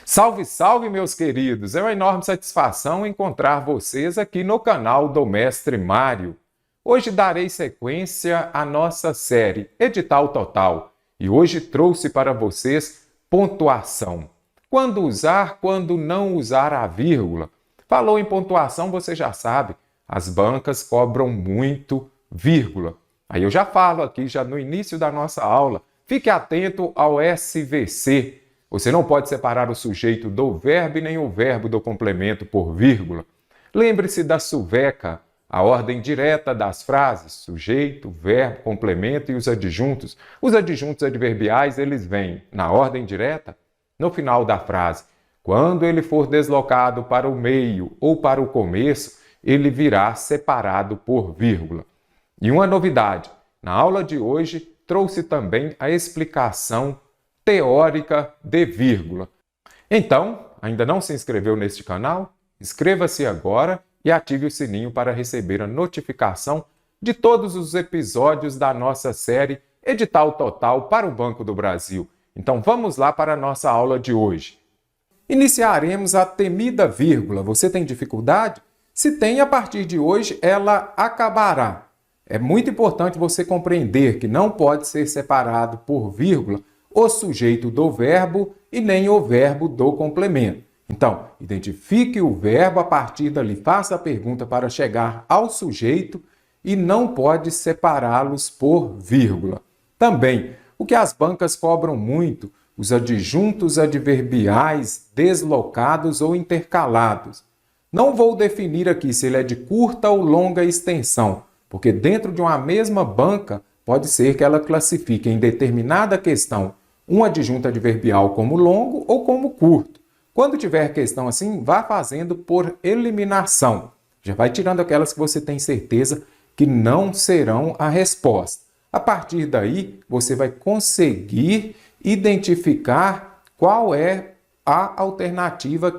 Salve, salve, meus queridos! É uma enorme satisfação encontrar vocês aqui no canal do Mestre Mário. Hoje darei sequência à nossa série Edital Total e hoje trouxe para vocês pontuação. Quando usar, quando não usar a vírgula. Falou em pontuação, você já sabe, as bancas cobram muito vírgula. Aí eu já falo aqui, já no início da nossa aula, fique atento ao SVC. Você não pode separar o sujeito do verbo e nem o verbo do complemento por vírgula. Lembre-se da SUVECA, a ordem direta das frases, sujeito, verbo, complemento e os adjuntos. Os adjuntos adverbiais, eles vêm na ordem direta, no final da frase. Quando ele for deslocado para o meio ou para o começo, ele virá separado por vírgula. E uma novidade, na aula de hoje trouxe também a explicação teórica de vírgula. Então, ainda não se inscreveu neste canal? Inscreva-se agora e ative o sininho para receber a notificação de todos os episódios da nossa série Edital Total para o Banco do Brasil. Então vamos lá para a nossa aula de hoje. Iniciaremos a temida vírgula. Você tem dificuldade? Se tem, a partir de hoje ela acabará. É muito importante você compreender que não pode ser separado por vírgula o sujeito do verbo e nem o verbo do complemento. Então, identifique o verbo, a partir dali faça a pergunta para chegar ao sujeito e não pode separá-los por vírgula. Também, o que as bancas cobram muito, os adjuntos adverbiais deslocados ou intercalados. Não vou definir aqui se ele é de curta ou longa extensão, porque dentro de uma mesma banca pode ser que ela classifique em determinada questão um adjunto adverbial como longo ou como curto. Quando tiver questão assim, vá fazendo por eliminação. Já vai tirando aquelas que você tem certeza que não serão a resposta. A partir daí, você vai conseguir identificar qual é a alternativa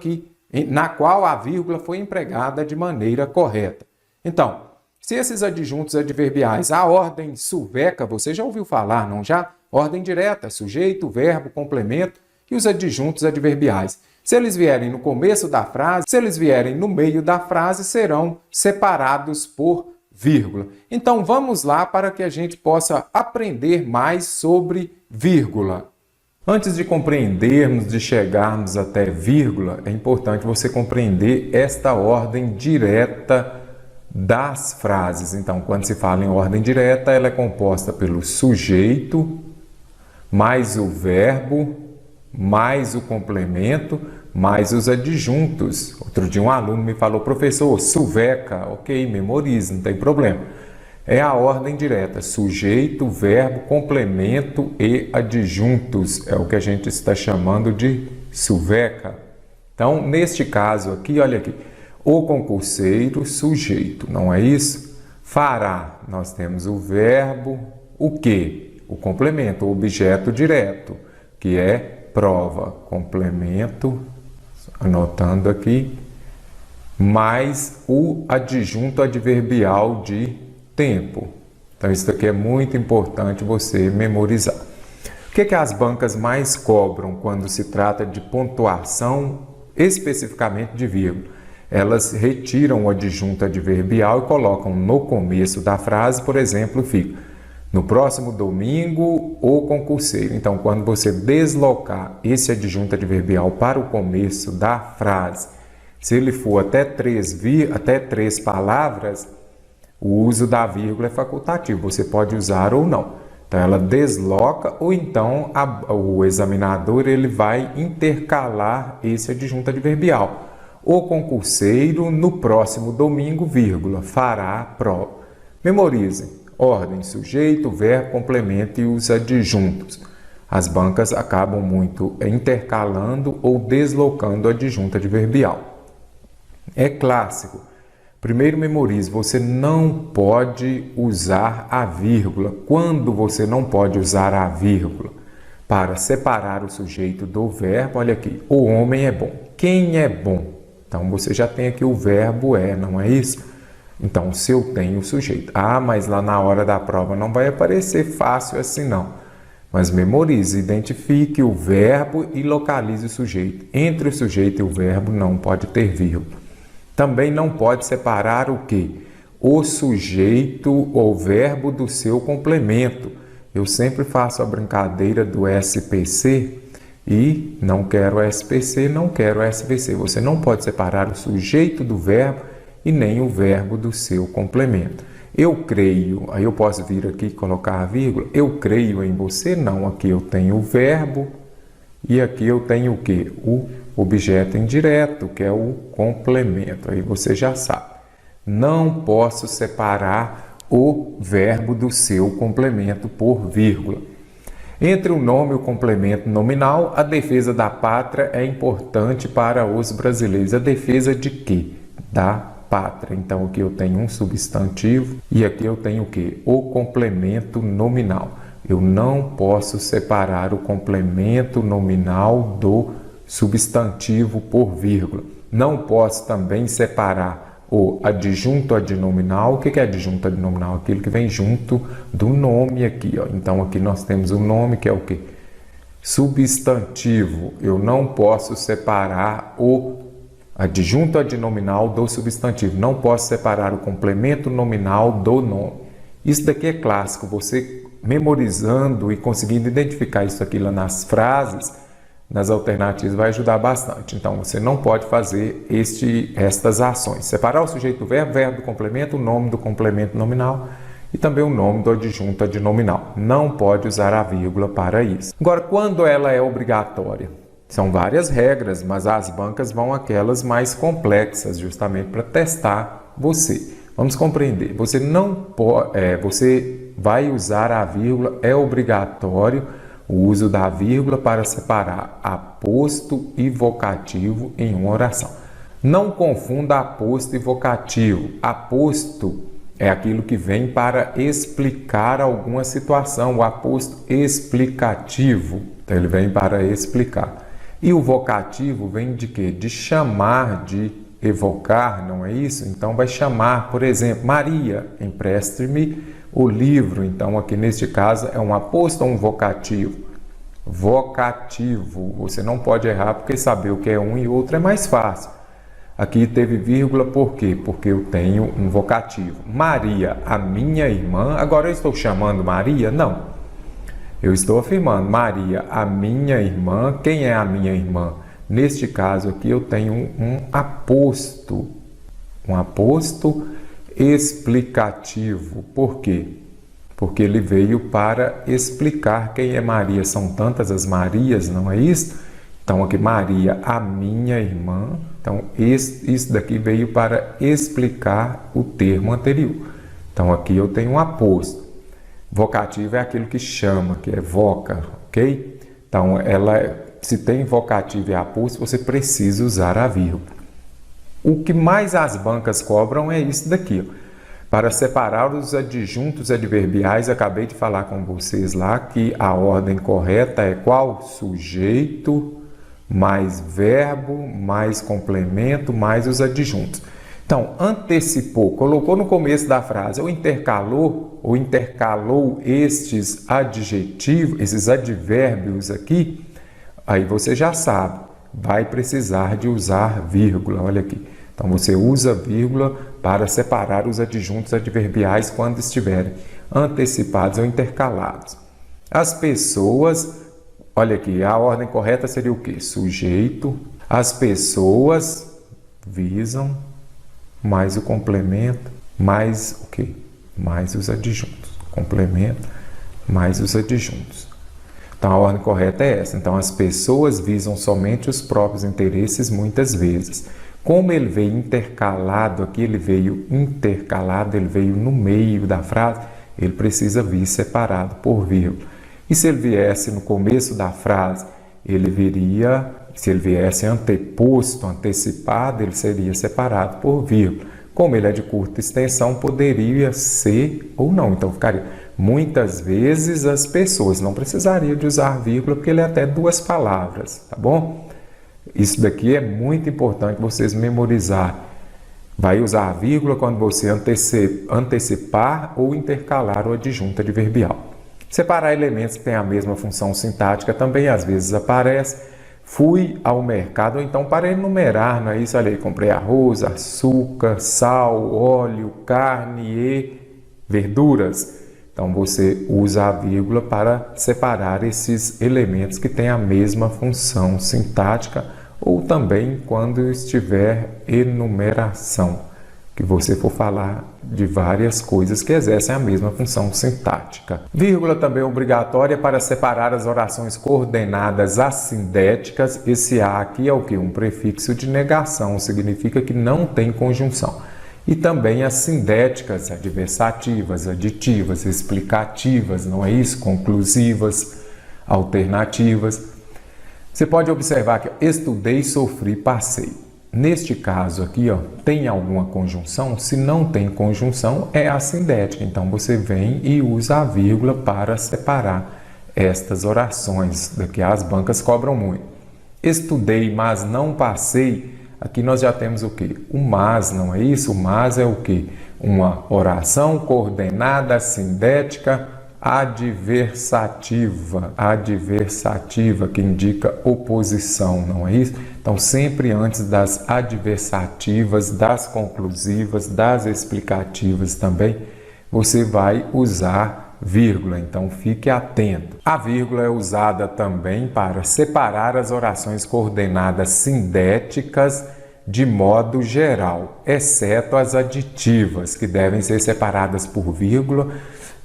na qual a vírgula foi empregada de maneira correta. Então, se esses adjuntos adverbiais, a ordem SUVECA, você já ouviu falar, não já? Ordem direta, sujeito, verbo, complemento e os adjuntos adverbiais. Se eles vierem no começo da frase, se eles vierem no meio da frase, serão separados por vírgula. Então vamos lá para que a gente possa aprender mais sobre vírgula. Antes de compreendermos, de chegarmos até vírgula, é importante você compreender esta ordem direta das frases. Então, quando se fala em ordem direta, ela é composta pelo sujeito, mais o verbo, mais o complemento, mais os adjuntos. Outro dia um aluno me falou, professor, SUVECA, ok, memorize, não tem problema. É a ordem direta, sujeito, verbo, complemento e adjuntos. É o que a gente está chamando de SUVECA. Então, neste caso aqui, olha aqui, o concurseiro, sujeito, não é isso? Fará, nós temos o verbo, o quê? O complemento, o objeto direto, que é prova, complemento, anotando aqui, mais o adjunto adverbial de tempo. Então, isso aqui é muito importante você memorizar. O que as bancas mais cobram quando se trata de pontuação, especificamente de vírgula? Elas retiram o adjunto adverbial e colocam no começo da frase, por exemplo, fica no próximo domingo, o concurseiro. Então, quando você deslocar esse adjunto adverbial para o começo da frase, se ele for até três palavras, o uso da vírgula é facultativo, você pode usar ou não. Então, ela desloca ou então o examinador ele vai intercalar esse adjunto adverbial. O concurseiro, no próximo domingo, vírgula, fará a prova. Memorizem. Ordem, sujeito, verbo, complemento e os adjuntos. As bancas acabam muito intercalando ou deslocando o adjunto adverbial. É clássico. Primeiro memorize, você não pode usar a vírgula. Quando você não pode usar a vírgula? Para separar o sujeito do verbo, olha aqui, o homem é bom. Quem é bom? Então você já tem aqui o verbo é, não é isso? Então, se eu tenho o sujeito, mas lá na hora da prova não vai aparecer fácil assim não. Mas memorize, identifique o verbo e localize o sujeito. Entre o sujeito e o verbo não pode ter vírgula. Também não pode separar o quê? O sujeito ou verbo do seu complemento. Eu sempre faço a brincadeira do SPC e não quero SPC, não quero SVC. Você não pode separar o sujeito do verbo e nem o verbo do seu complemento. Eu creio, aí eu posso vir aqui e colocar a vírgula. Eu creio em você, não. Aqui eu tenho o verbo e aqui eu tenho o quê? O objeto indireto, que é o complemento. Aí você já sabe. Não posso separar o verbo do seu complemento por vírgula. Entre o nome e o complemento nominal, a defesa da pátria é importante para os brasileiros. A defesa de quê? Da pátria. Então aqui eu tenho um substantivo e aqui eu tenho o quê? O complemento nominal. Eu não posso separar o complemento nominal do substantivo por vírgula. Não posso também separar o adjunto adnominal. O que é adjunto adnominal? Aquilo que vem junto do nome aqui, ó. Então aqui nós temos o nome, que é o quê? Substantivo. Eu não posso separar o adjunto adnominal do substantivo. Não posso separar o complemento nominal do nome. Isso daqui é clássico. Você memorizando e conseguindo identificar isso aqui lá nas frases, nas alternativas, vai ajudar bastante. Então, você não pode fazer estas ações. Separar o sujeito do verbo, verbo do complemento, o nome do complemento nominal e também o nome do adjunto adnominal. Não pode usar a vírgula para isso. Agora, quando ela é obrigatória? São várias regras, mas as bancas vão aquelas mais complexas, justamente para testar você. Vamos compreender. Você não pode, você vai usar a vírgula, é obrigatório o uso da vírgula para separar aposto e vocativo em uma oração. Não confunda aposto e vocativo. Aposto é aquilo que vem para explicar alguma situação. O aposto explicativo, então ele vem para explicar. E o vocativo vem de quê? De chamar, de evocar, não é isso? Então vai chamar, por exemplo, Maria, empreste-me o livro. Então aqui neste caso é um aposto ou um vocativo? Vocativo. Você não pode errar porque saber o que é um e outro é mais fácil. Aqui teve vírgula por quê? Porque eu tenho um vocativo. Maria, a minha irmã. Agora eu estou chamando Maria? Não. Eu estou afirmando, Maria, a minha irmã. Quem é a minha irmã? Neste caso aqui eu tenho um aposto explicativo. Por quê? Porque ele veio para explicar quem é Maria. São tantas as Marias, não é isso? Então aqui, Maria, a minha irmã. Então isso daqui veio para explicar o termo anterior. Então aqui eu tenho um aposto. Vocativo é aquilo que chama, que evoca, ok? Então, se tem vocativo e aposto, você precisa usar a vírgula. O que mais as bancas cobram é isso daqui, ó. Para separar os adjuntos adverbiais, acabei de falar com vocês lá que a ordem correta é qual? Sujeito, mais verbo, mais complemento, mais os adjuntos. Então, antecipou, colocou no começo da frase, ou intercalou estes adjetivos, esses advérbios aqui, aí você já sabe, vai precisar de usar vírgula, olha aqui. Então, você usa vírgula para separar os adjuntos adverbiais quando estiverem antecipados ou intercalados. As pessoas, olha aqui, a ordem correta seria o quê? Sujeito, as pessoas visam, mais o complemento, mais o quê? Mais os adjuntos. Complemento, mais os adjuntos. Então, a ordem correta é essa. Então, as pessoas visam somente os próprios interesses muitas vezes. Como ele veio intercalado aqui, ele veio no meio da frase, ele precisa vir separado por vírgula. E se ele viesse no começo da frase, se ele viesse anteposto, antecipado, ele seria separado por vírgula. Como ele é de curta extensão, poderia ser ou não. Então, ficaria muitas vezes as pessoas. Não precisaria de usar vírgula, porque ele é até duas palavras, tá bom? Isso daqui é muito importante vocês memorizarem. Vai usar vírgula quando você antecipar ou intercalar o adjunto adverbial. Separar elementos que têm a mesma função sintática também às vezes aparece. Fui ao mercado, ou então para enumerar, não é isso? Olha aí, comprei arroz, açúcar, sal, óleo, carne e verduras. Então você usa a vírgula para separar esses elementos que têm a mesma função sintática, ou também quando estiver enumeração, que você for falar de várias coisas que exercem a mesma função sintática. Vírgula também é obrigatória para separar as orações coordenadas assindéticas. Esse A aqui é o que? Um prefixo de negação, significa que não tem conjunção. E também as sindéticas, adversativas, aditivas, explicativas, não é isso? Conclusivas, alternativas. Você pode observar que estudei, sofri, passei. Neste caso aqui, ó, tem alguma conjunção? Se não tem conjunção, é assindética. Então, você vem e usa a vírgula para separar estas orações. Daqui as bancas cobram muito. Estudei, mas não passei. Aqui nós já temos o quê? O mas, não é isso? O mas é o quê? Uma oração coordenada assindética adversativa, que indica oposição, não é isso? Então, sempre antes das adversativas, das conclusivas, das explicativas também, você vai usar vírgula, então fique atento. A vírgula é usada também para separar as orações coordenadas sindéticas de modo geral, exceto as aditivas, que devem ser separadas por vírgula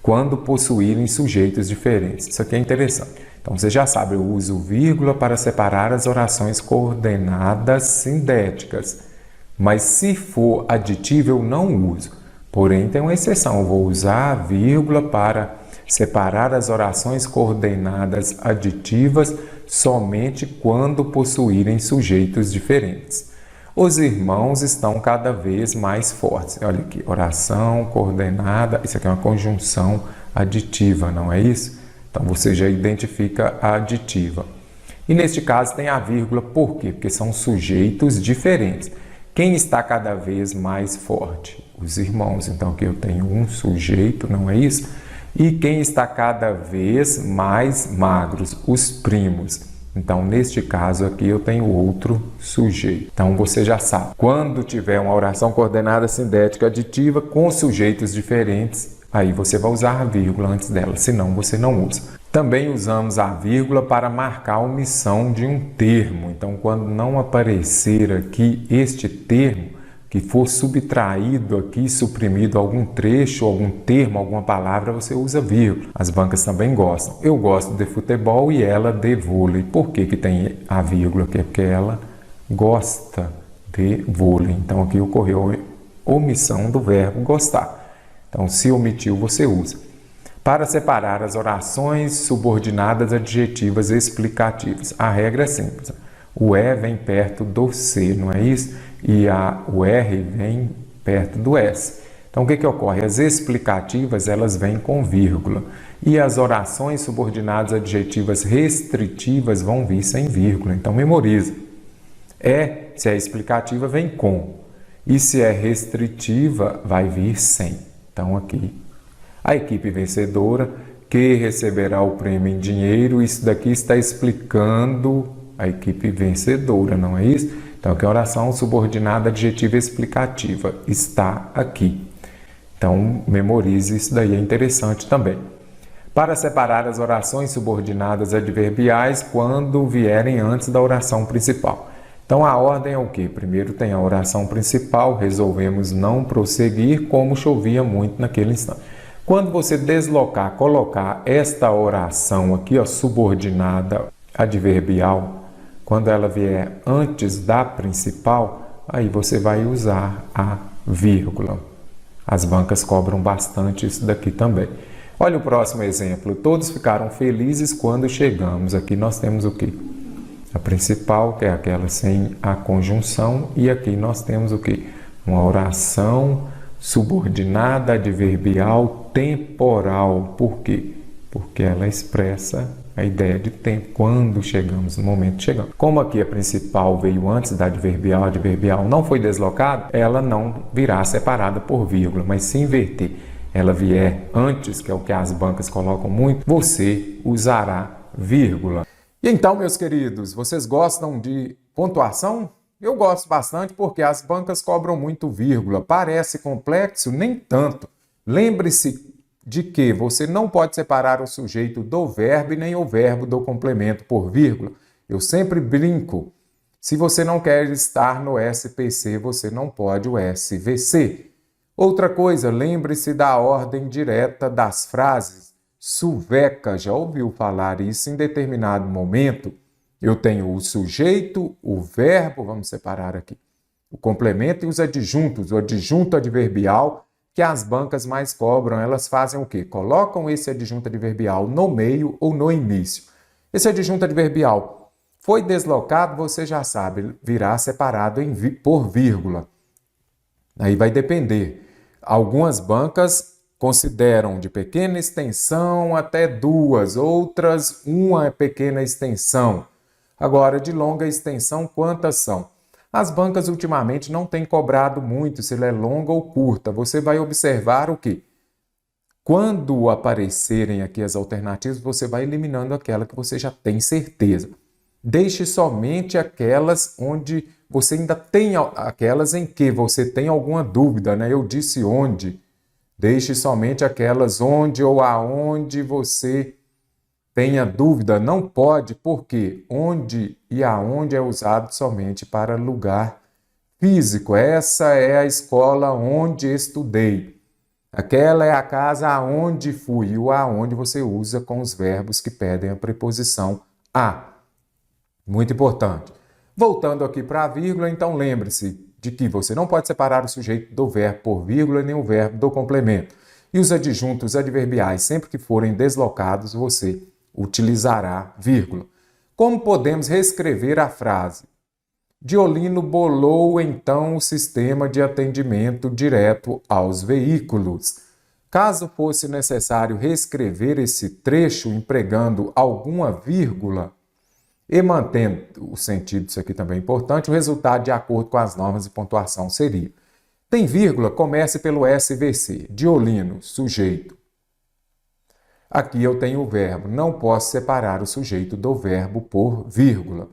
quando possuírem sujeitos diferentes. Isso aqui é interessante. Então, você já sabe, eu uso vírgula para separar as orações coordenadas sindéticas. Mas se for aditivo, eu não uso. Porém, tem uma exceção. Eu vou usar a vírgula para separar as orações coordenadas aditivas somente quando possuírem sujeitos diferentes. Os irmãos estão cada vez mais fortes. Olha aqui, oração coordenada, isso aqui é uma conjunção aditiva, não é isso? Então, você já identifica a aditiva. E neste caso tem a vírgula, por quê? Porque são sujeitos diferentes. Quem está cada vez mais forte? Os irmãos. Então, aqui eu tenho um sujeito, não é isso? E quem está cada vez mais magros? Os primos. Então, neste caso aqui, eu tenho outro sujeito. Então, você já sabe. Quando tiver uma oração coordenada sindética aditiva com sujeitos diferentes, aí você vai usar a vírgula antes dela, senão você não usa. Também usamos a vírgula para marcar a omissão de um termo. Então, quando não aparecer aqui este termo, que for subtraído aqui, suprimido algum trecho, algum termo, alguma palavra, você usa vírgula. As bancas também gostam. Eu gosto de futebol e ela de vôlei. Por que que tem a vírgula aqui? Porque ela gosta de vôlei. Então, aqui ocorreu omissão do verbo gostar. Então, se omitiu, você usa. Para separar as orações subordinadas adjetivas explicativas. A regra é simples. O E vem perto do C, não é isso? E o R vem perto do S. Então, o que ocorre? As explicativas, elas vêm com vírgula. E as orações subordinadas adjetivas restritivas vão vir sem vírgula. Então, memoriza. Se é explicativa, vem com. E se é restritiva, vai vir sem. Então, aqui, a equipe vencedora, que receberá o prêmio em dinheiro, isso daqui está explicando a equipe vencedora, não é isso? Então, aqui a oração subordinada adjetiva explicativa está aqui. Então, memorize isso daí, é interessante também. Para separar as orações subordinadas adverbiais quando vierem antes da oração principal. Então, a ordem é o quê? Primeiro tem a oração principal, resolvemos não prosseguir, como chovia muito naquele instante. Quando você deslocar, colocar esta oração aqui, ó, subordinada adverbial, quando ela vier antes da principal, aí você vai usar a vírgula. As bancas cobram bastante isso daqui também. Olha o próximo exemplo. Todos ficaram felizes quando chegamos. Aqui nós temos o quê? A principal, que é aquela sem a conjunção. E aqui nós temos o quê? Uma oração subordinada adverbial temporal. Por quê? Porque ela expressa a ideia de tempo, quando chegamos, no momento que chegamos. Como aqui a principal veio antes da adverbial, a adverbial não foi deslocada, ela não virá separada por vírgula, mas se inverter ela vier antes, que é o que as bancas colocam muito, você usará vírgula. E então, meus queridos, vocês gostam de pontuação? Eu gosto bastante porque as bancas cobram muito vírgula. Parece complexo? Nem tanto. Lembre-se de que você não pode separar o sujeito do verbo e nem o verbo do complemento por vírgula. Eu sempre brinco. Se você não quer estar no SPC, você não pode o SVC. Outra coisa, lembre-se da ordem direta das frases. Suveca, já ouviu falar isso em determinado momento? Eu tenho o sujeito, o verbo, vamos separar aqui, o complemento e os adjuntos. O adjunto adverbial, que as bancas mais cobram, elas fazem o quê? Colocam esse adjunto adverbial no meio ou no início. Esse adjunto adverbial foi deslocado, você já sabe, virá separado por vírgula. Aí vai depender. Algumas bancas consideram de pequena extensão até duas, outras uma pequena extensão. Agora, de longa extensão, quantas são? As bancas ultimamente não têm cobrado muito se ela é longa ou curta. Você vai observar o quê? Quando aparecerem aqui as alternativas, você vai eliminando aquela que você já tem certeza. Deixe somente aquelas onde você ainda tem, aquelas em que você tem alguma dúvida, né? Eu disse onde. Deixe somente aquelas onde ou aonde você tenha dúvida. Não pode, porque onde e aonde é usado somente para lugar físico. Essa é a escola onde estudei. Aquela é a casa aonde fui. E o aonde você usa com os verbos que pedem a preposição a. Muito importante. Voltando aqui para a vírgula, então lembre-se de que você não pode separar o sujeito do verbo por vírgula nem o verbo do complemento. E os adjuntos adverbiais, sempre que forem deslocados, você utilizará vírgula. Como podemos reescrever a frase? Diolino bolou então o sistema de atendimento direto aos veículos. Caso fosse necessário reescrever esse trecho empregando alguma vírgula, e mantendo o sentido, isso aqui também é importante, o resultado de acordo com as normas de pontuação seria: tem vírgula, comece pelo SVC. Diolino, sujeito. Aqui eu tenho o verbo, não posso separar o sujeito do verbo por vírgula.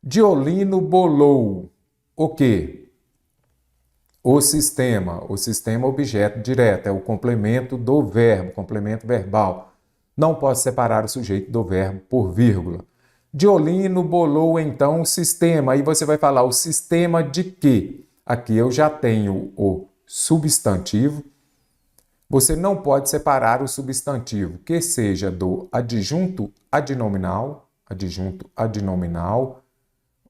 Diolino bolou. O quê? O sistema objeto direto, é o complemento do verbo, complemento verbal. Não posso separar o sujeito do verbo por vírgula. Diolino bolou então o sistema. Aí você vai falar o sistema de quê? Aqui eu já tenho o substantivo. Você não pode separar o substantivo, que seja do adjunto adnominal,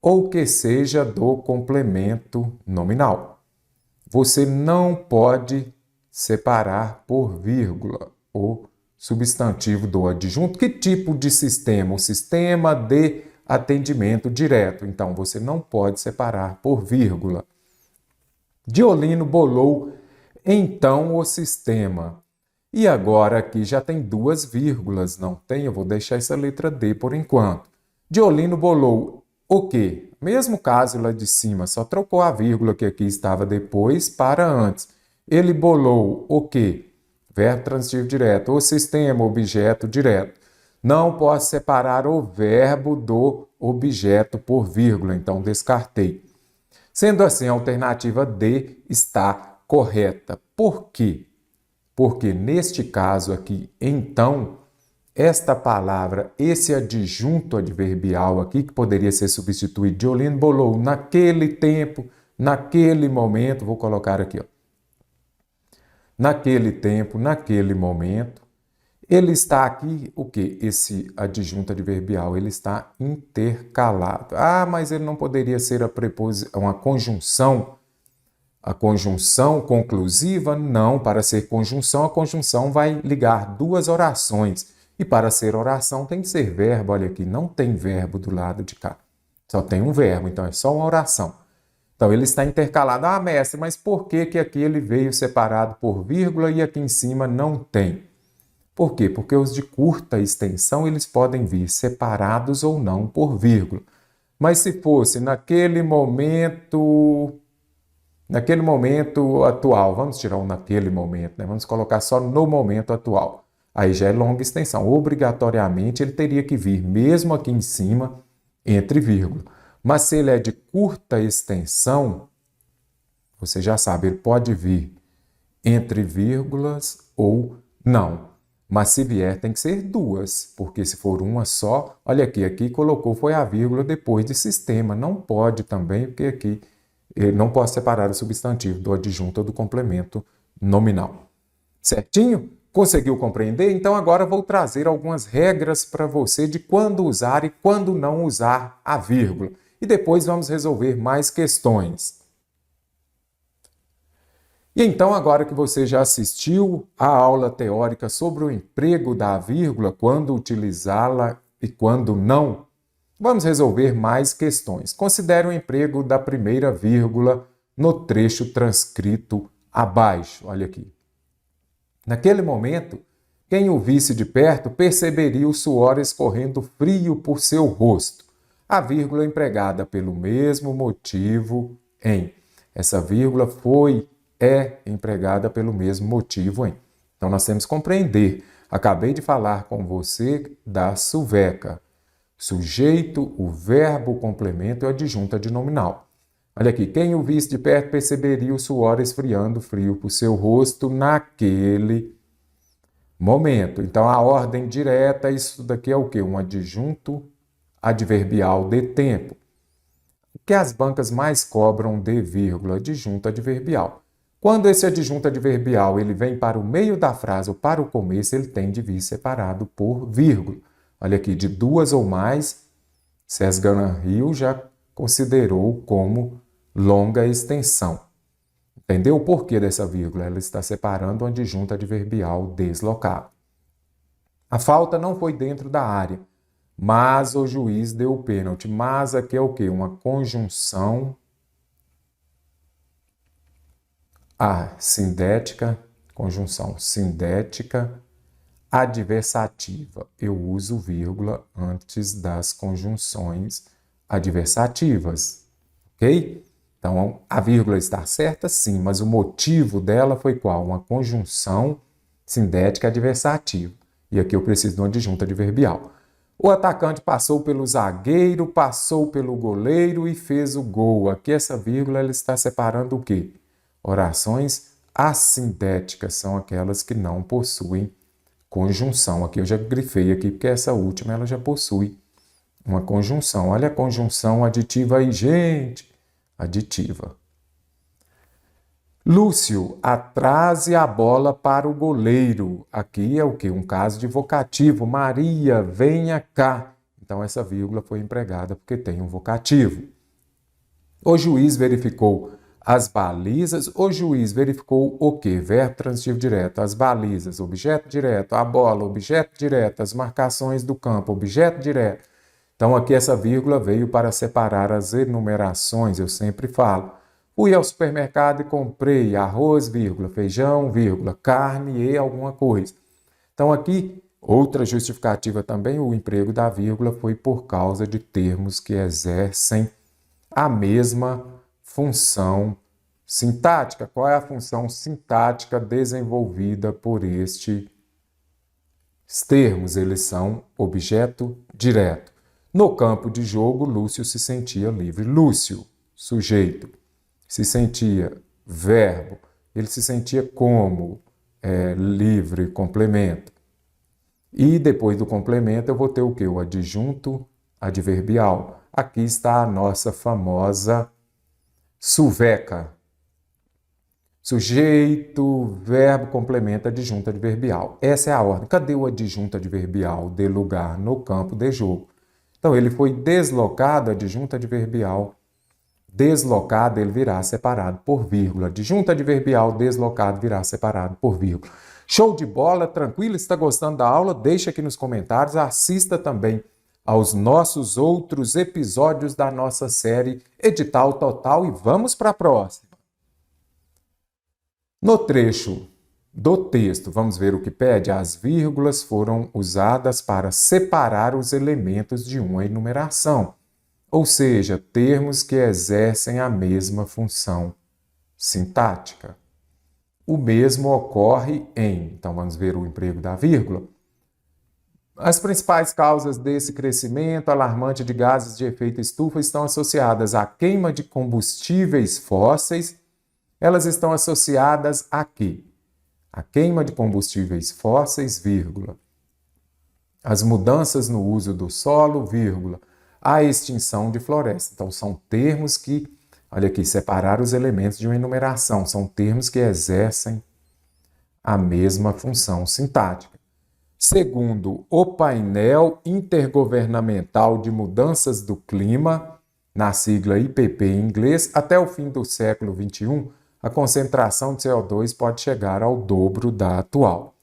ou que seja do complemento nominal. Você não pode separar por vírgula o substantivo do adjunto. Que tipo de sistema? O sistema de atendimento direto. Então, você não pode separar por vírgula. Diolino bolou então o sistema. E agora aqui já tem duas vírgulas, não tem? Eu vou deixar essa letra D por enquanto. Diolino bolou o quê? Mesmo caso lá de cima, só trocou a vírgula que aqui estava depois para antes. Ele bolou o quê? Verbo transitivo direto. O sistema, objeto direto. Não posso separar o verbo do objeto por vírgula, então descartei. Sendo assim, a alternativa D está correta. Por quê? Porque neste caso aqui, então, esta palavra, esse adjunto adverbial aqui, que poderia ser substituído, Diolino bolou naquele tempo, naquele momento, vou colocar aqui, ó. Naquele tempo, naquele momento, ele está aqui, o quê? Esse adjunto adverbial, ele está intercalado. Ah, mas ele não poderia ser uma conjunção. A conjunção conclusiva? Não, para ser conjunção, a conjunção vai ligar duas orações. E para ser oração tem que ser verbo. Olha aqui, não tem verbo do lado de cá. Só tem um verbo, então é só uma oração. Então, ele está intercalado. Ah, mestre, mas por que que aqui ele veio separado por vírgula e aqui em cima não tem? Por quê? Porque os de curta extensão, eles podem vir separados ou não por vírgula. Mas se fosse naquele momento, Naquele momento atual, vamos tirar o naquele momento, né? Vamos colocar só no momento atual. Aí já é longa extensão. Obrigatoriamente ele teria que vir, mesmo aqui em cima, entre vírgula. Mas se ele é de curta extensão, você já sabe, ele pode vir entre vírgulas ou não. Mas se vier, tem que ser duas, porque se for uma só, olha aqui colocou foi a vírgula depois de sistema. Não pode também, porque aqui não posso separar o substantivo do adjunto ou do complemento nominal. Certinho? Conseguiu compreender? Então agora vou trazer algumas regras para você de quando usar e quando não usar a vírgula. E depois vamos resolver mais questões. E então, agora que você já assistiu à aula teórica sobre o emprego da vírgula, quando utilizá-la e quando não, vamos resolver mais questões. Considere o emprego da primeira vírgula no trecho transcrito abaixo. Olha aqui. Naquele momento, quem o visse de perto perceberia o suor escorrendo frio por seu rosto. A vírgula empregada pelo mesmo motivo em. Essa vírgula é empregada pelo mesmo motivo em. Então, nós temos que compreender. Acabei de falar com você da suveca. Sujeito, o verbo, o complemento e o adjunto adnominal. Olha aqui, quem o visse de perto perceberia o suor esfriando frio por seu rosto naquele momento. Então, a ordem direta, isso daqui é o quê? Um adjunto adverbial de tempo. O que as bancas mais cobram de vírgula? Adjunto adverbial. Quando esse adjunto adverbial ele vem para o meio da frase ou para o começo, ele tem de vir separado por vírgula. Olha aqui, de duas ou mais, César Hill já considerou como longa extensão. Entendeu o porquê dessa vírgula? Ela está separando um adjunto adverbial deslocado. A falta não foi dentro da área, mas o juiz deu o pênalti. Mas aqui é o quê? Uma conjunção sindética, conjunção sindética adversativa. Eu uso vírgula antes das conjunções adversativas, ok? Então, a vírgula está certa, sim, mas o motivo dela foi qual? Uma conjunção sindética adversativa. E aqui eu preciso de um adjunto adverbial. O atacante passou pelo zagueiro, passou pelo goleiro e fez o gol. Aqui essa vírgula ela está separando o quê? Orações assindéticas são aquelas que não possuem conjunção. Aqui eu já grifei aqui porque essa última ela já possui uma conjunção. Olha a conjunção aditiva aí, gente. Aditiva. Lúcio, atrase a bola para o goleiro. Aqui é o quê? Um caso de vocativo. Maria, venha cá. Então, essa vírgula foi empregada porque tem um vocativo. O juiz verificou as balizas. O juiz verificou o quê? Verbo transitivo direto. As balizas, objeto direto. A bola, objeto direto. As marcações do campo, objeto direto. Então, aqui essa vírgula veio para separar as enumerações, eu sempre falo. Fui ao supermercado e comprei arroz, vírgula, feijão, vírgula, carne e alguma coisa. Então, aqui, outra justificativa também, o emprego da vírgula foi por causa de termos que exercem a mesma função sintática. Qual é a função sintática desenvolvida por estes termos? Eles são objeto direto. No campo de jogo, Lúcio se sentia livre. Lúcio, sujeito, se sentia verbo. Ele se sentia como livre, complemento. E depois do complemento eu vou ter o quê? O adjunto adverbial. Aqui está a nossa famosa suveca. Sujeito, verbo, complemento, adjunto adverbial. Essa é a ordem. Cadê o adjunto adverbial de lugar no campo de jogo? Então, ele foi deslocado, adjunto adverbial. Deslocado, ele virá separado por vírgula. Adjunto adverbial, deslocado, virá separado por vírgula. Show de bola, tranquilo? Está gostando da aula? Deixa aqui nos comentários. Assista também aos nossos outros episódios da nossa série Edital Total e vamos para a próxima. No trecho do texto, vamos ver o que pede. As vírgulas foram usadas para separar os elementos de uma enumeração, ou seja, termos que exercem a mesma função sintática. O mesmo ocorre em, então vamos ver o emprego da vírgula. As principais causas desse crescimento alarmante de gases de efeito estufa estão associadas à queima de combustíveis fósseis. Elas estão associadas a quê? A queima de combustíveis fósseis, vírgula. As mudanças no uso do solo, vírgula. A extinção de floresta. Então, são termos que, olha aqui, separar os elementos de uma enumeração. São termos que exercem a mesma função sintática. Segundo o painel intergovernamental de mudanças do clima, na sigla IPP em inglês, até o fim do século XXI, a concentração de CO2 pode chegar ao dobro da atual.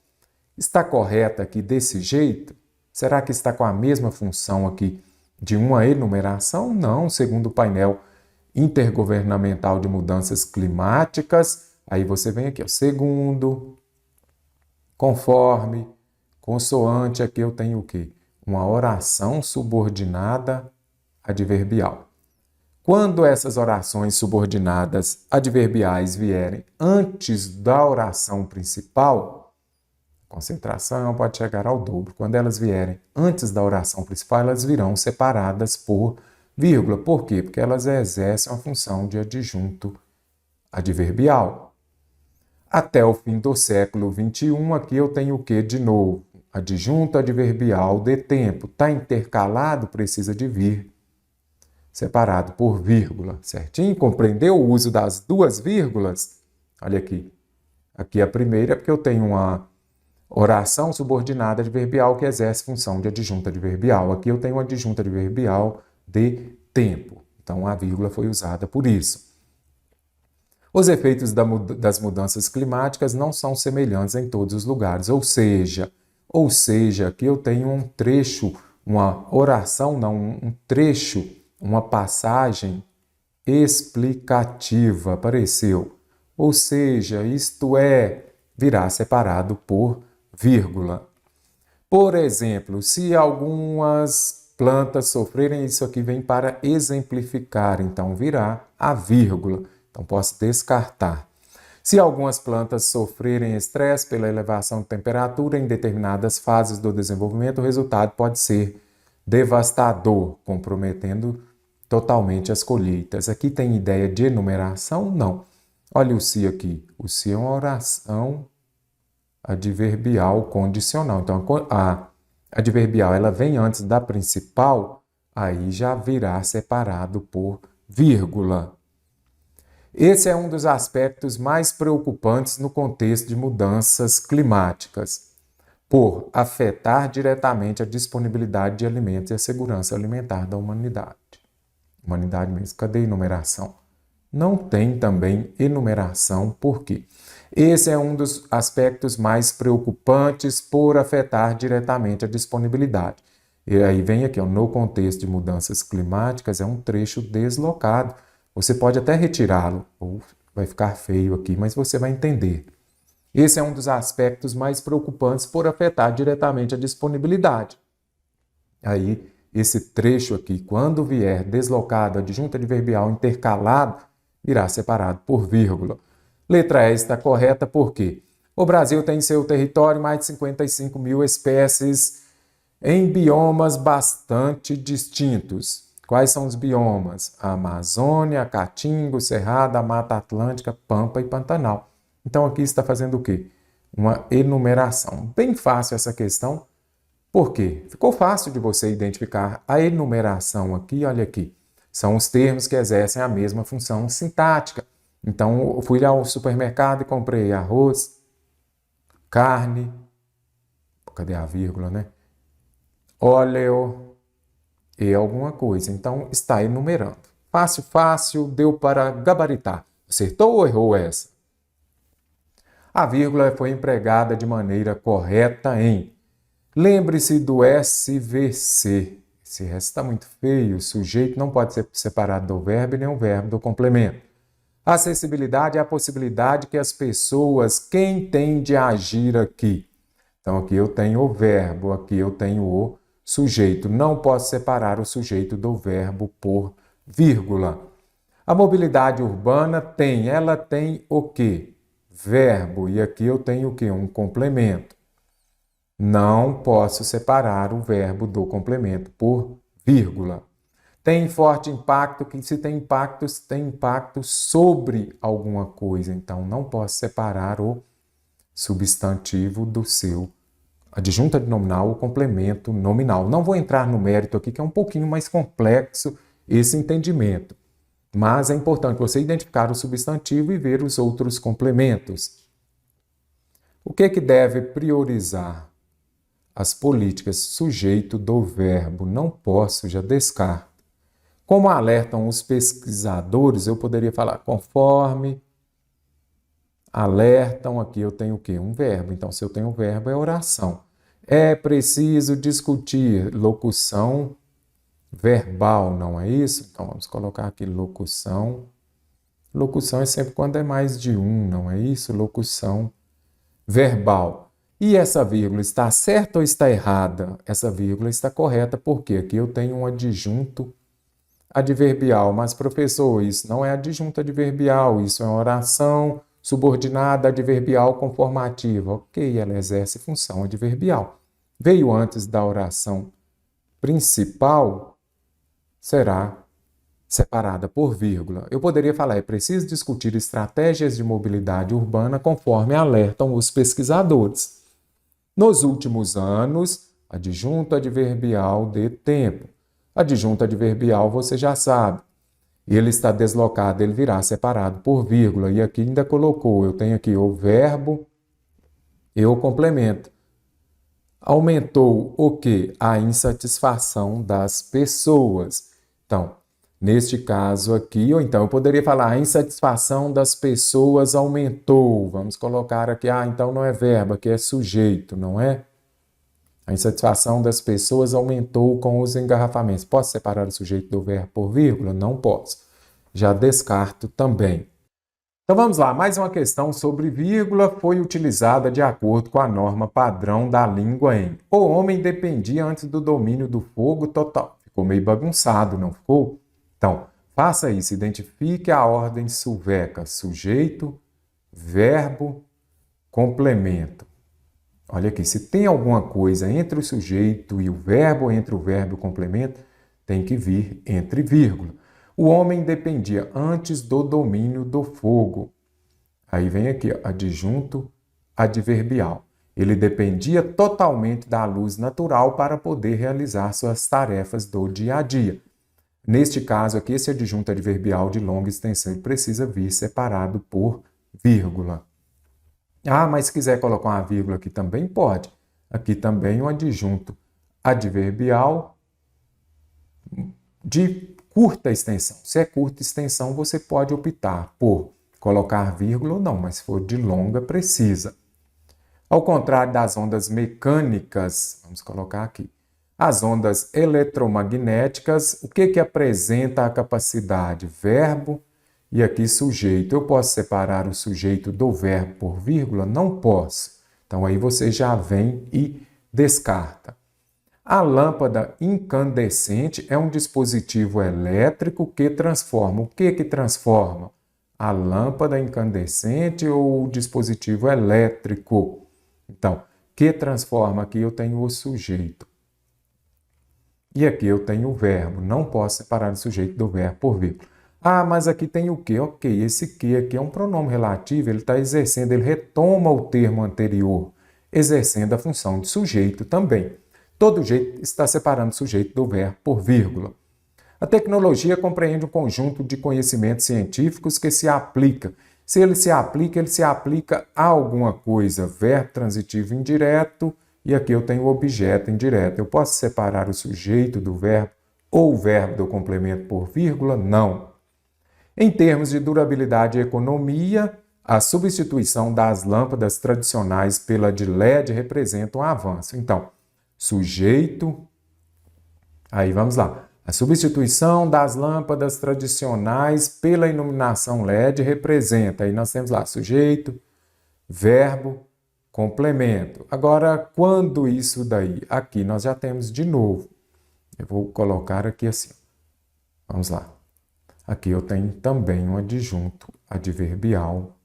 Está correta aqui desse jeito? Será que está com a mesma função aqui de uma enumeração? Não, segundo o painel intergovernamental de mudanças climáticas. Aí você vem aqui, ó, segundo, conforme, consoante, aqui eu tenho o quê? Uma oração subordinada adverbial. Quando essas orações subordinadas adverbiais vierem antes da oração principal, a concentração pode chegar ao dobro. Quando elas vierem antes da oração principal, elas virão separadas por vírgula. Por quê? Porque elas exercem a função de adjunto adverbial. Até o fim do século XXI, aqui eu tenho o que de novo? Adjunto adverbial de tempo. Está intercalado, precisa de vir separado por vírgula, certinho? Compreendeu o uso das duas vírgulas? Olha aqui. Aqui a primeira é porque eu tenho uma oração subordinada adverbial que exerce função de adjunto adverbial. Aqui eu tenho um adjunto adverbial de tempo. Então a vírgula foi usada por isso. Os efeitos das mudanças climáticas não são semelhantes em todos os lugares, ou seja, aqui eu tenho um trecho, uma oração, não, um trecho, uma passagem explicativa, apareceu. Ou seja, isto é, virá separado por vírgula. Por exemplo, se algumas plantas sofrerem, isso aqui vem para exemplificar, então virá a vírgula. Então, posso descartar. Se algumas plantas sofrerem estresse pela elevação de temperatura em determinadas fases do desenvolvimento, o resultado pode ser devastador, comprometendo totalmente as colheitas. Aqui tem ideia de enumeração? Não. Olha o se aqui. O se é uma oração adverbial condicional. Então, a adverbial ela vem antes da principal, aí já virá separado por vírgula. Esse é um dos aspectos mais preocupantes no contexto de mudanças climáticas, por afetar diretamente a disponibilidade de alimentos e a segurança alimentar da humanidade. Humanidade mesmo, cadê a enumeração? Não tem também enumeração, por quê? Esse é um dos aspectos mais preocupantes por afetar diretamente a disponibilidade. E aí vem aqui, ó, no contexto de mudanças climáticas, é um trecho deslocado. Você pode até retirá-lo, ou vai ficar feio aqui, mas você vai entender. Esse é um dos aspectos mais preocupantes por afetar diretamente a disponibilidade. Aí, esse trecho aqui, quando vier deslocado, adjunto adverbial intercalado, virá separado por vírgula. Letra E está correta porque o Brasil tem em seu território mais de 55 mil espécies em biomas bastante distintos. Quais são os biomas? A Amazônia, a Caatinga, o Cerrado, a Mata Atlântica, Pampa e Pantanal. Então aqui está fazendo o quê? Uma enumeração. Bem fácil essa questão. Por quê? Ficou fácil de você identificar a enumeração aqui, olha aqui. São os termos que exercem a mesma função sintática. Então eu fui ao supermercado e comprei arroz, carne, cadê a vírgula, né? Óleo e alguma coisa. Então, está enumerando. Fácil, fácil, deu para gabaritar. Acertou ou errou essa? A vírgula foi empregada de maneira correta em... Lembre-se do SVC. Esse resto está muito feio. O sujeito não pode ser separado do verbo e nem o verbo do complemento. Acessibilidade é a possibilidade que as pessoas... Quem tem de agir aqui? Então, aqui eu tenho o verbo, aqui eu tenho o sujeito. Não posso separar o sujeito do verbo por vírgula. A mobilidade urbana ela tem o quê? Verbo, e aqui eu tenho o quê? Um complemento. Não posso separar o verbo do complemento por vírgula. Tem forte impacto, que se tem impacto sobre alguma coisa. Então, não posso separar o substantivo do seu adjunta nominal ou complemento nominal. Não vou entrar no mérito aqui, que é um pouquinho mais complexo esse entendimento. Mas é importante você identificar o substantivo e ver os outros complementos. O que deve priorizar? As políticas sujeito do verbo. Não posso, já descarto. Como alertam os pesquisadores, eu poderia falar conforme alertam, aqui eu tenho o quê? Um verbo. Então, se eu tenho um verbo, é oração. É preciso discutir locução verbal, não é isso? Então, vamos colocar aqui locução. Locução é sempre quando é mais de um, não é isso? Locução verbal. E essa vírgula está certa ou está errada? Essa vírgula está correta, porque aqui eu tenho um adjunto adverbial. Mas, professor, isso não é adjunto adverbial, isso é uma oração subordinada adverbial conformativa. Ok, ela exerce função adverbial. Veio antes da oração principal, será separada por vírgula. Eu poderia falar, é preciso discutir estratégias de mobilidade urbana conforme alertam os pesquisadores. Nos últimos anos, adjunto adverbial de tempo. Adjunto adverbial você já sabe. Ele está deslocado, ele virá separado por vírgula. E aqui ainda colocou, eu tenho aqui o verbo e o complemento. Aumentou o quê? A insatisfação das pessoas. Então, neste caso aqui, ou então eu poderia falar a insatisfação das pessoas aumentou. Vamos colocar aqui, então não é verbo, aqui é sujeito, não é? A insatisfação das pessoas aumentou com os engarrafamentos. Posso separar o sujeito do verbo por vírgula? Não posso. Já descarto também. Então vamos lá, mais uma questão sobre vírgula foi utilizada de acordo com a norma padrão da língua em o homem dependia antes do domínio do fogo total. Ficou meio bagunçado, não ficou? Então, faça isso, identifique a ordem suveca, sujeito, verbo, complemento. Olha aqui, se tem alguma coisa entre o sujeito e o verbo, entre o verbo e o complemento, tem que vir entre vírgula. O homem dependia antes do domínio do fogo. Aí vem aqui, adjunto adverbial. Ele dependia totalmente da luz natural para poder realizar suas tarefas do dia a dia. Neste caso aqui, esse adjunto adverbial de longa extensão precisa vir separado por vírgula. Mas se quiser colocar uma vírgula aqui também pode. Aqui também um adjunto adverbial de curta extensão. Se é curta extensão, você pode optar por colocar vírgula ou não, mas se for de longa, precisa. Ao contrário das ondas mecânicas, vamos colocar aqui, as ondas eletromagnéticas, o que apresenta a capacidade? Verbo e aqui sujeito. Eu posso separar o sujeito do verbo por vírgula? Não posso. Então aí você já vem e descarta. A lâmpada incandescente é um dispositivo elétrico que transforma. O que transforma? A lâmpada incandescente ou o dispositivo elétrico? Então, que transforma? Aqui eu tenho o sujeito. E aqui eu tenho o verbo. Não posso separar o sujeito do verbo por vírgula. Mas aqui tem o que? Ok, esse que aqui é um pronome relativo, ele está exercendo, ele retoma o termo anterior, exercendo a função de sujeito também. Todo jeito está separando o sujeito do verbo por vírgula. A tecnologia compreende um conjunto de conhecimentos científicos que se aplica. Se ele se aplica a alguma coisa, verbo transitivo indireto, e aqui eu tenho o objeto indireto. Eu posso separar o sujeito do verbo ou o verbo do complemento por vírgula? Não. Em termos de durabilidade e economia, a substituição das lâmpadas tradicionais pela de LED representa um avanço. Então, sujeito, aí vamos lá. A substituição das lâmpadas tradicionais pela iluminação LED representa, aí nós temos lá sujeito, verbo, complemento. Agora, quando isso daí? Aqui nós já temos de novo. Eu vou colocar aqui assim. Vamos lá. Aqui eu tenho também um adjunto adverbial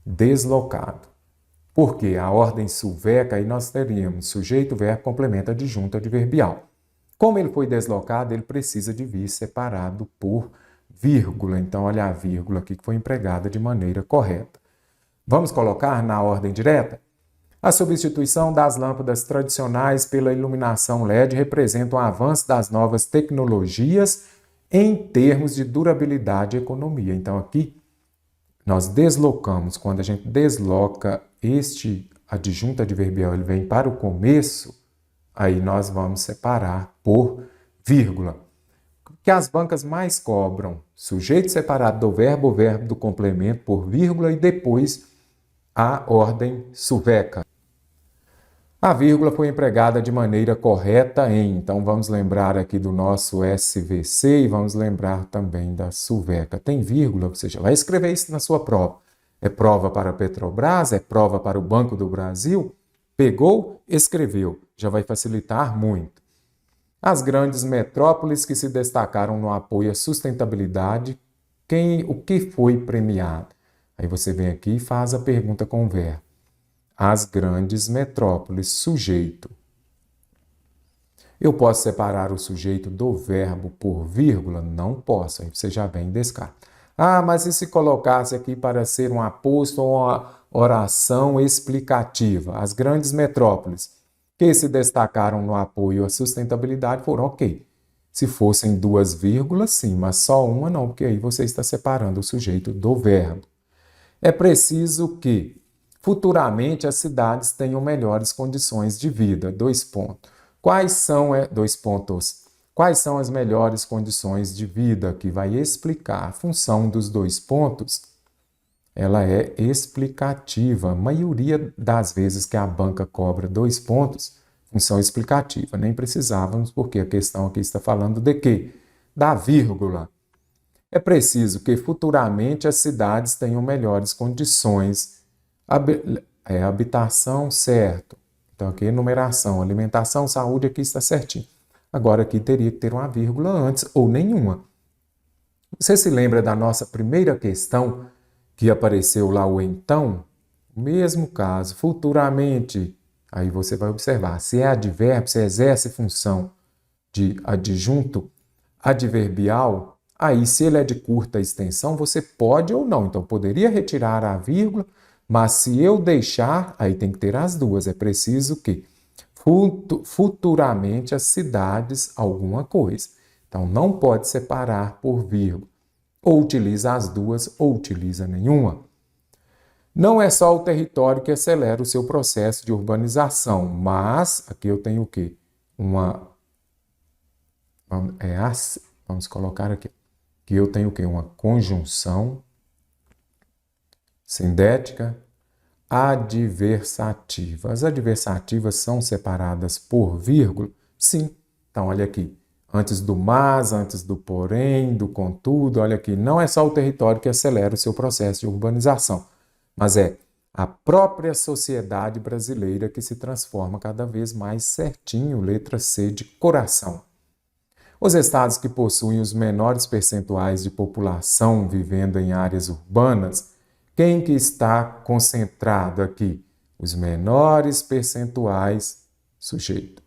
deslocado. Porque a ordem sulveca, aí nós teríamos sujeito, verbo, complemento, adjunto adverbial. Como ele foi deslocado, ele precisa de vir separado por vírgula. Então, olha a vírgula aqui que foi empregada de maneira correta. Vamos colocar na ordem direta? A substituição das lâmpadas tradicionais pela iluminação LED representa um avanço das novas tecnologias em termos de durabilidade e economia. Então, aqui nós deslocamos. Quando a gente desloca este adjunto adverbial, ele vem para o começo, aí nós vamos separar por vírgula. O que as bancas mais cobram? Sujeito separado do verbo, o verbo do complemento por vírgula e depois a ordem sulveca. A vírgula foi empregada de maneira correta em, então vamos lembrar aqui do nosso SVC e vamos lembrar também da sulveca. Tem vírgula, você já vai escrever isso na sua prova. É prova para a Petrobras, é prova para o Banco do Brasil. Pegou, escreveu, já vai facilitar muito. As grandes metrópoles que se destacaram no apoio à sustentabilidade, o que foi premiado? Aí você vem aqui e faz a pergunta com o verbo. As grandes metrópoles, sujeito. Eu posso separar o sujeito do verbo por vírgula? Não posso, aí você já vem e descarta. Ah, mas e se colocasse aqui para ser um aposto ou uma oração explicativa? As grandes metrópoles que se destacaram no apoio à sustentabilidade foram ok. Se fossem duas vírgulas, sim, mas só uma não, porque aí você está separando o sujeito do verbo. É preciso que futuramente as cidades tenham melhores condições de vida. Dois pontos. Quais são as melhores condições de vida? Que vai explicar. A função dos dois pontos, ela é explicativa. A maioria das vezes que a banca cobra 2 pontos, função explicativa. Nem precisávamos, porque a questão aqui está falando de quê? Da vírgula. É preciso que futuramente as cidades tenham melhores condições. Habitação, certo. Então, aqui enumeração, alimentação, saúde, aqui está certinho. Agora, aqui teria que ter uma vírgula antes ou nenhuma. Você se lembra da nossa primeira questão que apareceu lá o então? Mesmo caso, futuramente. Aí você vai observar, se é advérbio, se exerce função de adjunto adverbial, aí se ele é de curta extensão, você pode ou não. Então, poderia retirar a vírgula, mas se eu deixar, aí tem que ter as duas. É preciso que futuramente as cidades alguma coisa. Então, não pode separar por vírgula. Ou utiliza as duas ou utiliza nenhuma. Não é só o território que acelera o seu processo de urbanização, mas aqui eu tenho o quê? Vamos colocar aqui. Aqui eu tenho o quê? Uma conjunção sindética adversativa. As adversativas são separadas por vírgula? Sim. Então, olha aqui. Antes do mas, antes do porém, do contudo, olha aqui. Não é só o território que acelera o seu processo de urbanização, mas é a própria sociedade brasileira que se transforma cada vez mais certinho, letra C de coração. Os estados que possuem os menores percentuais de população vivendo em áreas urbanas, quem que está concentrado aqui? Os menores percentuais, sujeito.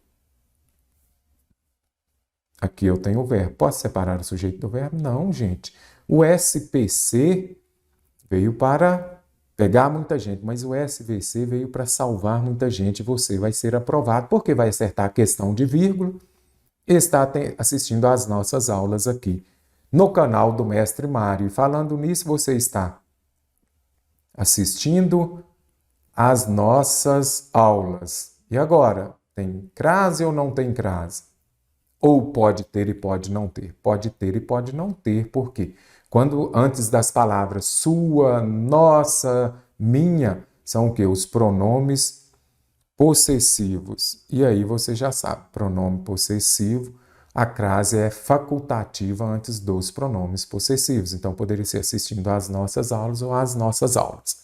Aqui eu tenho o verbo. Posso separar o sujeito do verbo? Não, gente. O SPC veio para pegar muita gente, mas o SVC veio para salvar muita gente. Você vai ser aprovado porque vai acertar a questão de vírgula e está assistindo às nossas aulas aqui no canal do Mestre Mário. E falando nisso, você está assistindo às nossas aulas. E agora, tem crase ou não tem crase? Ou pode ter e pode não ter? Pode ter e pode não ter, por quê? Quando antes das palavras sua, nossa, minha, são o quê? Os pronomes possessivos. E aí você já sabe, pronome possessivo, a crase é facultativa antes dos pronomes possessivos. Então, poderia ser assistindo às nossas aulas ou às nossas aulas.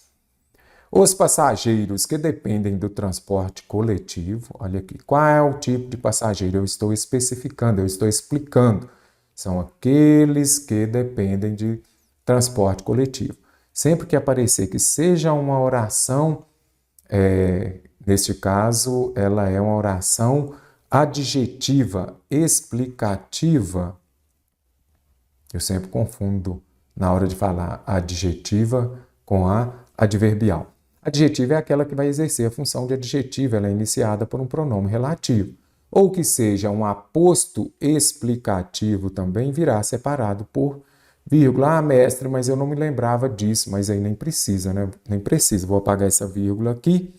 Os passageiros que dependem do transporte coletivo, olha aqui, qual é o tipo de passageiro? Eu estou especificando, eu estou explicando São aqueles que dependem de transporte coletivo. Sempre que aparecer que seja uma oração, neste caso, ela é uma oração adjetiva, explicativa. Eu sempre confundo na hora de falar adjetiva com a adverbial. Adjetiva é aquela que vai exercer a função de adjetivo, ela é iniciada por um pronome relativo. Ou que seja um aposto explicativo também virá separado por vírgula. Ah, mestre, mas eu não me lembrava disso, mas aí nem precisa, né? Nem precisa, vou apagar essa vírgula aqui.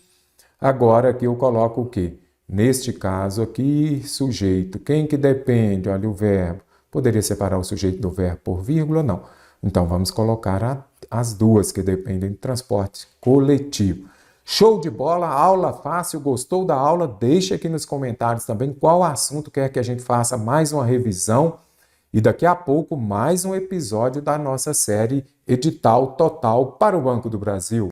Agora aqui eu coloco o quê? Neste caso aqui, sujeito. Quem que depende? Olha o verbo. Poderia separar o sujeito do verbo por vírgula? Não. Então, vamos colocar as duas que dependem de transporte coletivo. Show de bola, aula fácil, gostou da aula? Deixe aqui nos comentários também qual assunto quer que a gente faça mais uma revisão e daqui a pouco mais um episódio da nossa série Edital Total para o Banco do Brasil.